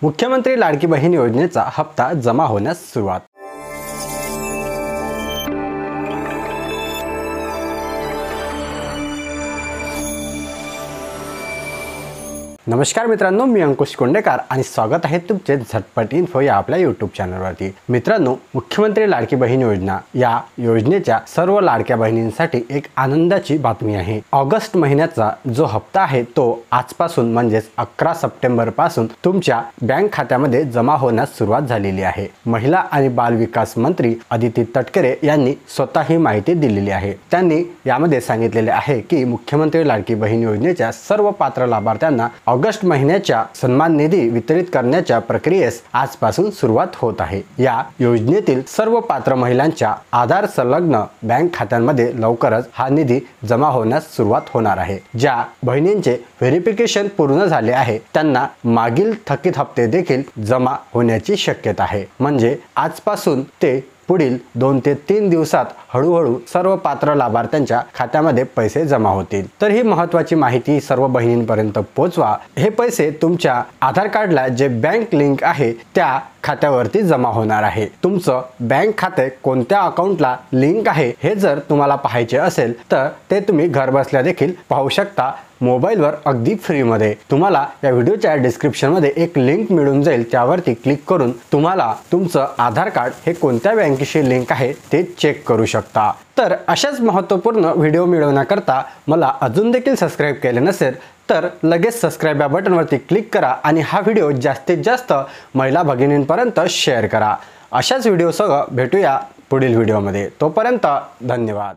मुख्यमंत्री लाडकी बहीण योजनेचा हप्ता जमा होण्यास सुरुवात। नमस्कार मित्रांनो, मी अंकुश कोंडेकर आणि स्वागत आहे तुमचे झटपट इन्फो या आपल्या यूट्यूब चॅनलवरती। मित्रांनो, मुख्यमंत्री लाडकी बहीण योजना या योजनेच्या सर्व लाडक्या बहिणींसाठी एक आनंदाची बातमी आहे। ऑगस्ट महिन्याचा जो हप्ता आहे तो आजपासून म्हणजेच 11 सप्टेंबर पासून तुमच्या बँक खात्यामध्ये जमा होण्यास सुरुवात झालेली आहे। महिला आणि बाल विकास मंत्री अदिती तटकरे यांनी स्वतः ही माहिती दिलेली आहे। त्यांनी यामध्ये सांगितलेले आहे की मुख्यमंत्री लाडकी बहीण योजनेच्या सर्व पात्र लाभार्थ्यांना ऑगस्ट महिन्याच्या सन्मान निधी वितरित करण्याच्या प्रक्रियेस आजपासून सुरुवात होत आहे। या योजनेतील सर्व पात्र महिलांच्या आधार संलग्न बँक खात्यांमध्ये लवकरच हा निधी जमा होण्यास सुरुवात होणार आहे। ज्या बहिणींचे व्हेरिफिकेशन पूर्ण झाले आहे त्यांना मागील थकीत हप्ते देखील जमा होण्याची शक्यता आहे। म्हणजे आजपासून ते पुढील 2 ते 3 दिवसात हळूहळू सर्व पात्र लाभार्थ्यांच्या खात्यामध्ये पैसे जमा होतील। तर ही महत्त्वाची माहिती सर्व बहिणींपर्यंत पोहोचवा। हे पैसे तुमच्या आधार कार्डला जे बँक लिंक आहे त्या खात्यावरती जमा होणार आहे। तुमचं बँक खाते कोणत्या अकाउंटला लिंक आहे हे जर तुम्हाला पाहायचे असेल तर ते तुम्ही घर बसल्या देखील पाहू शकता मोबाईलवर अगदी फ्री मध्ये। तुम्हाला या व्हिडिओच्या डिस्क्रिप्शन मध्ये एक लिंक मिळून जाईल, त्यावरती क्लिक करून तुम्हाला तुमचं आधार कार्ड हे कोणत्या बँकेशी लिंक आहे ते चेक करू शकता। तर अशाच महत्त्वपूर्ण व्हिडिओ मिळवण्याकरता मला अजून देखील सबस्क्राइब केले नसेल तर लगेच सबस्क्राइब या बटनवरती क्लिक करा आणि हा व्हिडिओ जास्तीत जास्त महिला भगिनींपर्यंत शेअर करा। अशाच व्हिडिओसह भेटूया पुढील व्हिडिओमध्ये। तोपर्यंत धन्यवाद।